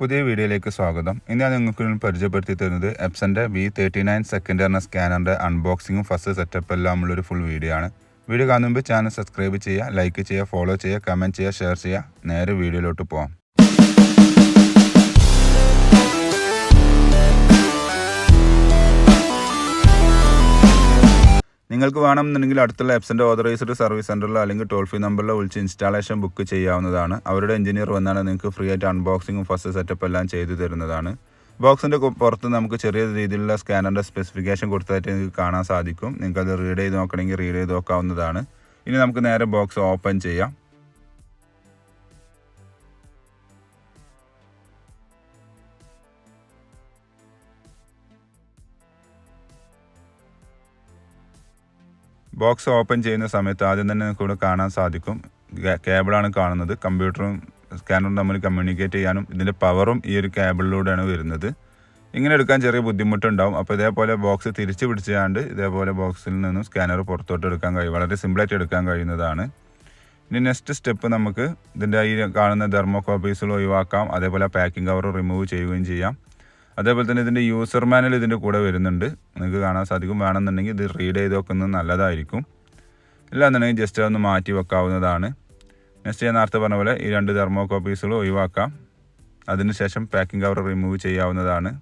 പുതിയ വീഡിയോയിലേക്ക് സ്വാഗതം. ഇന്ന് ഞാൻ നിങ്ങൾക്ക് പരിചയപ്പെടുത്തി തരുന്നത് എപ്സൻ്റെ V39 സെക്കൻഡ് എന്ന സ്കാനറിൻ്റെ അൺബോക്സിങ്ങും ഫസ്റ്റ് സെറ്റപ്പ് എല്ലാം ഉള്ളൊരു ഫുൾ വീഡിയോ ആണ്. വീഡിയോ കാണുമ്പോൾ ചാനൽ സബ്സ്ക്രൈബ് ചെയ്യുക, ലൈക്ക് ചെയ്യുക, ഫോളോ ചെയ്യുക, കമൻറ്റ് ചെയ്യുക, ഷെയർ ചെയ്യുക. നേരെ വീഡിയോയിലോട്ട് പോകാം. നിങ്ങൾക്ക് വേണമെന്നുണ്ടെങ്കിൽ അടുത്തുള്ള എപ്സൻ്റെ ഓതറൈസ്ഡ് സർവീസ് സെൻറ്ററിലോ അല്ലെങ്കിൽ ടോൾ ഫ്രീ നമ്പറിലോ വിളിച്ച് ഇൻസ്റ്റാളേഷൻ ബുക്ക് ചെയ്യാവുന്നതാണ്. അവരുടെ എഞ്ചിനീയർ വന്നാണ് നിങ്ങൾക്ക് ഫ്രീ ആയിട്ട് അൺബോക്സിങ്ങും ഫസ്റ്റ് സെറ്റപ്പ് എല്ലാം ചെയ്തു തരുന്നതാണ്. ബോക്സിൻ്റെ പുറത്ത് നമുക്ക് ചെറിയ രീതിയിലുള്ള സ്കാനറിൻ്റെ സ്പെസിഫിക്കേഷൻ കൊടുത്തായിട്ട് നിങ്ങൾക്ക് കാണാൻ സാധിക്കും. നിങ്ങൾക്കത് റീഡ് ചെയ്ത് നോക്കണമെങ്കിൽ റീഡ് ചെയ്ത് നോക്കാവുന്നതാണ്. ഇനി നമുക്ക് നേരെ ബോക്സ് ഓപ്പൺ ചെയ്യാം. ബോക്സ് ഓപ്പൺ ചെയ്യുന്ന സമയത്ത് ആദ്യം തന്നെ നിങ്ങൾക്ക് ഇവിടെ കാണാൻ സാധിക്കും കേബിളാണ് കാണുന്നത്. കമ്പ്യൂട്ടറും സ്കാനറും തമ്മിൽ കമ്മ്യൂണിക്കേറ്റ് ചെയ്യാനും ഇതിൻ്റെ പവറും ഈ ഒരു കേബിളിലൂടെയാണ് വരുന്നത്. ഇങ്ങനെ എടുക്കാൻ ചെറിയ ബുദ്ധിമുട്ടുണ്ടാവും. അപ്പോൾ ഇതേപോലെ ബോക്സ് തിരിച്ച് പിടിച്ചാണ്ട് ഇതേപോലെ ബോക്സിൽ നിന്നും സ്കാനർ പുറത്തോട്ട് എടുക്കാൻ കഴിയും. വളരെ സിമ്പിളായിട്ട് എടുക്കാൻ കഴിയുന്നതാണ്. ഇനി നെക്സ്റ്റ് സ്റ്റെപ്പ് നമുക്ക് ഇതിൻ്റെ ഈ കാണുന്ന തെർമോകോപ്പീസുകൾ ഒഴിവാക്കാം. അതേപോലെ പാക്കിംഗ് കവർ റിമൂവ് ചെയ്യുകയും ചെയ്യാം. അതേപോലെ തന്നെ ഇതിൻ്റെ യൂസർ മാനുവൽ ഇതിൻ്റെ കൂടെ വരുന്നുണ്ട്. നിങ്ങൾക്ക് കാണാൻ സാധിക്കും. വേണമെന്നുണ്ടെങ്കിൽ ഇത് റീഡ് ചെയ്ത് വെക്കുന്നത് നല്ലതായിരിക്കും. ഇല്ലാന്നുണ്ടെങ്കിൽ ജസ്റ്റ് ഒന്ന് മാറ്റി വെക്കാവുന്നതാണ്. നെക്സ്റ്റ് ഞാൻ നേരത്തെ പറഞ്ഞ പോലെ ഈ 2 തെർമോകോപ്പീസുകൾ ഒഴിവാക്കാം. അതിനുശേഷം പാക്കിംഗ് കവർ റിമൂവ് ചെയ്യാവുന്നതാണ്.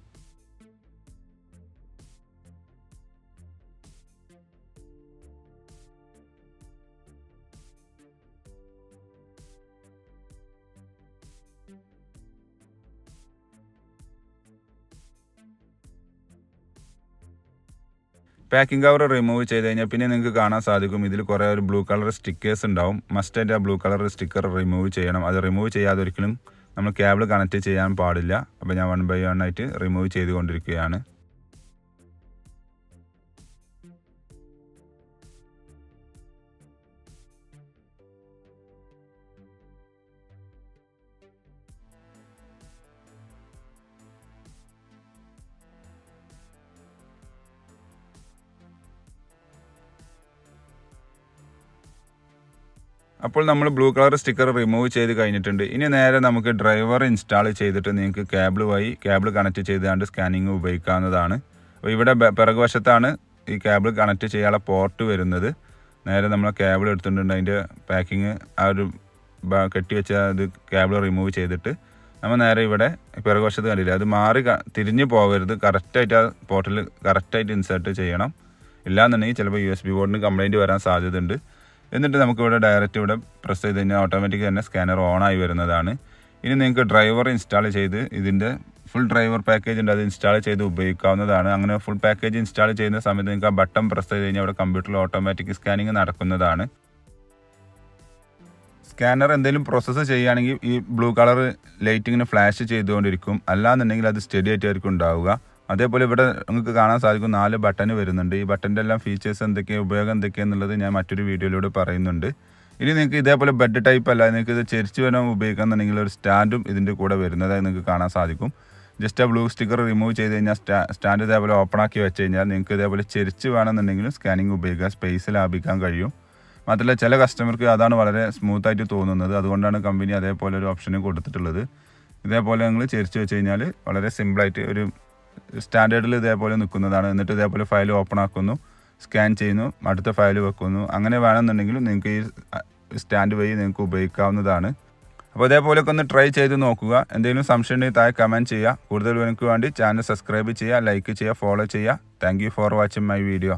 പാക്കിംഗ് കവർ റിമൂവ് ചെയ്ത് കഴിഞ്ഞാൽ പിന്നെ നിങ്ങൾക്ക് കാണാൻ സാധിക്കും ഇതിൽ കുറേ ഒരു ബ്ലൂ കളർ സ്റ്റിക്കേഴ്സ് ഉണ്ടാവും. മസ്റ്റായിട്ട് ആ ബ്ലൂ കളർ സ്റ്റിക്കർ റിമൂവ് ചെയ്യണം. അത് റിമൂവ് ചെയ്യാതെ ഒരിക്കലും നമ്മൾ കേബിൾ കണക്ട് ചെയ്യാൻ പാടില്ല. അപ്പോൾ ഞാൻ 1 by 1 ആയിട്ട് റിമൂവ് ചെയ്തുകൊണ്ടിരിക്കുകയാണ്. അപ്പോൾ നമ്മൾ ബ്ലൂ കളർ സ്റ്റിക്കർ റിമൂവ് ചെയ്ത് കഴിഞ്ഞിട്ടുണ്ട്. ഇനി നേരെ നമുക്ക് ഡ്രൈവർ ഇൻസ്റ്റാൾ ചെയ്തിട്ട് നിങ്ങൾക്ക് കേബിൾ കണക്ട് ചെയ്തുകൊണ്ട് സ്കാനിങ് ഉപയോഗിക്കാവുന്നതാണ്. അപ്പോൾ ഇവിടെ പിറകുവശത്താണ് ഈ കേബിൾ കണക്ട് ചെയ്യാനുള്ള പോർട്ട് വരുന്നത്. നേരെ നമ്മൾ കേബിൾ എടുത്തിട്ടുണ്ട്. അതിൻ്റെ പാക്കിങ് ആ ഒരു കെട്ടിവെച്ച അത് കേബിൾ റിമൂവ് ചെയ്തിട്ട് നമ്മൾ നേരെ ഇവിടെ പിറകുവശത്ത് കണ്ടില്ല, അത് മാറി തിരിഞ്ഞു പോകരുത്. കറക്റ്റായിട്ട് ആ പോർട്ടിൽ കറക്റ്റായിട്ട് ഇൻസേർട്ട് ചെയ്യണം. ഇല്ലാന്നുണ്ടെങ്കിൽ ചിലപ്പോൾ USB ബോർഡിന് കംപ്ലയിൻറ്റ് വരാൻ സാധ്യതയുണ്ട്. എന്നിട്ട് നമുക്കിവിടെ ഡയറക്റ്റ് ഇവിടെ പ്രസ് ചെയ്ത് കഴിഞ്ഞാൽ ഓട്ടോമാറ്റിക് തന്നെ സ്കാനർ ഓണായി വരുന്നതാണ്. ഇനി നിങ്ങൾക്ക് ഡ്രൈവർ ഇൻസ്റ്റാൾ ചെയ്ത് ഇതിൻ്റെ ഫുൾ ഡ്രൈവർ പാക്കേജ് ഉണ്ട്, അത് ഇൻസ്റ്റാൾ ചെയ്ത് ഉപയോഗിക്കാവുന്നതാണ്. അങ്ങനെ ഫുൾ പാക്കേജ് ഇൻസ്റ്റാൾ ചെയ്യുന്ന സമയത്ത് നിങ്ങൾക്ക് ആ ബട്ടൺ പ്രസ് ചെയ്ത് കഴിഞ്ഞാൽ അവിടെ കമ്പ്യൂട്ടറിൽ ഓട്ടോമാറ്റിക് സ്കാനിങ് നടക്കുന്നതാണ്. സ്കാനർ എന്തെങ്കിലും പ്രോസസ്സ് ചെയ്യുകയാണെങ്കിൽ ഈ ബ്ലൂ കളർ ലൈറ്റിങ്ങിന് ഫ്ലാഷ് ചെയ്തുകൊണ്ടിരിക്കും. അല്ലാന്നുണ്ടെങ്കിൽ അത് സ്റ്റഡി ആയിട്ടായിരിക്കും ഉണ്ടാവുക. അതേപോലെ ഇവിടെ നിങ്ങൾക്ക് കാണാൻ സാധിക്കും 4 ബട്ടൺ വരുന്നുണ്ട്. ഈ ബട്ടൻ്റെ എല്ലാം ഫീച്ചേഴ്സ് എന്തൊക്കെയാണ്, ഉപയോഗം എന്തൊക്കെയാണെന്നുള്ളത് ഞാൻ മറ്റൊരു വീഡിയോയിലൂടെ പറയുന്നുണ്ട്. ഇനി നിങ്ങൾക്ക് ഇതേപോലെ ബെഡ് ടൈപ്പ് അല്ല, നിങ്ങൾക്ക് ഇത് ചെരിച്ച് വേണം ഉപയോഗിക്കാമെന്നുണ്ടെങ്കിൽ ഒരു സ്റ്റാൻഡും ഇതിൻ്റെ കൂടെ വരുന്നതായി നിങ്ങൾക്ക് കാണാൻ സാധിക്കും. ജസ്റ്റ് ആ ബ്ലൂ സ്റ്റിക്കർ റിമൂവ് ചെയ്ത് കഴിഞ്ഞാൽ സ്റ്റാൻഡ് ഇതേപോലെ ഓപ്പൺ ആക്കി വെച്ച് കഴിഞ്ഞാൽ നിങ്ങൾക്ക് ഇതേപോലെ ചെരിച്ച് വേണമെന്നുണ്ടെങ്കിലും സ്കാനിങ് ഉപയോഗിക്കാൻ സ്പേസ് ലാഭിക്കാൻ കഴിയും. മാത്രമല്ല ചില കസ്റ്റമർക്ക് അതാണ് വളരെ സ്മൂത്തായിട്ട് തോന്നുന്നത്. അതുകൊണ്ടാണ് കമ്പനി അതേപോലെ ഒരു ഓപ്ഷന് കൊടുത്തിട്ടുള്ളത്. ഇതേപോലെ നിങ്ങൾ ചെരിച്ച് വെച്ച് കഴിഞ്ഞാൽ വളരെ സിമ്പിളായിട്ട് ഒരു സ്റ്റാൻഡേർഡിൽ ഇതേപോലെ നിൽക്കുന്നതാണ്. എന്നിട്ട് ഇതേപോലെ ഫയൽ ഓപ്പൺ ആക്കുന്നു, സ്കാൻ ചെയ്യുന്നു, അടുത്ത ഫയൽ വെക്കുന്നു. അങ്ങനെ വേണമെന്നുണ്ടെങ്കിലും നിങ്ങൾക്ക് ഈ സ്റ്റാൻഡ് വഴി നിങ്ങൾക്ക് ഉപയോഗിക്കാവുന്നതാണ്. അപ്പോൾ ഇതേപോലെയൊക്കെ ഒന്ന് ട്രൈ ചെയ്ത് നോക്കുക. എന്തെങ്കിലും സംശയം ഉണ്ടെങ്കിൽ താഴെ കമൻറ്റ് ചെയ്യുക. കൂടുതൽ എനിക്ക് വേണ്ടി ചാനൽ സബ്സ്ക്രൈബ് ചെയ്യുക, ലൈക്ക് ചെയ്യുക, ഫോളോ ചെയ്യുക. Thank you for watching my video.